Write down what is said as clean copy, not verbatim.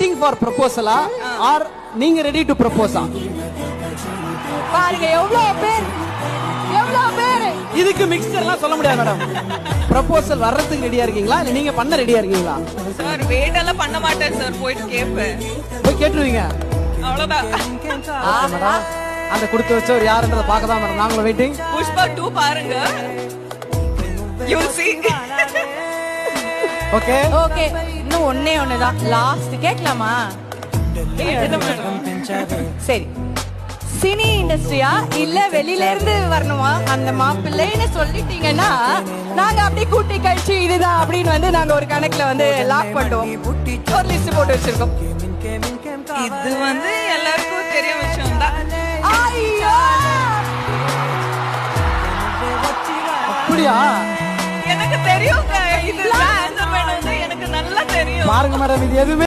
Waiting for ப்ரொபோசலா R நீங்க ready to ப்ரொபோஸா? பாருங்க எவ்வளவு பேர். இதுக்கு மிக்சர்லாம் சொல்ல முடியாது மேடம். ப்ரொபோசல் வர்றதுக்கு ரெடியா இருக்கீங்களா இல்ல நீங்க பண்ண ரெடியா இருக்கீங்களா? சார் வெயிட் எல்லாம் பண்ண மாட்டேன் சார், போயிட்டு கேட்பேன். போய் கேட்டுருவீங்க. அவ்வளவுதான். மேடம் அந்த கொடுத்து வச்சவர் யாருன்றத பார்க்க தான் மேடம் நாங்களும் வெயிட்டிங். புஷ்பா 2 பாருங்க. You will see. Okay okay, இன்னும் ஒண்ணுதான் லாஸ்ட் கேட்கலாமா? சரி, சினி இண்டஸ்ட்ரியா இல்ல வெளியில இருந்து வரணுமா அந்த மாப்பிள்ளைன்னு சொல்லிட்டீங்கன்னா நாங்க அப்படியே கூட்டி கழிச்சு இதுதான் அப்படின்னு வந்து நாங்க ஒரு கணக்குல வந்து லாக் பண்ணுவோம். ஒரு லிஸ்ட் போட்டு வச்சிருக்கோம். இது வந்து எல்லாருக்கும் தெரிய விஷயம் தான். ஐயோ, அப்படியா? எனக்கு தெரியுங்க, இது ஆன்சர் வேணும்னு எனக்கு நல்லா தெரியும். பாருங்க மேடம், இது எதுவுமே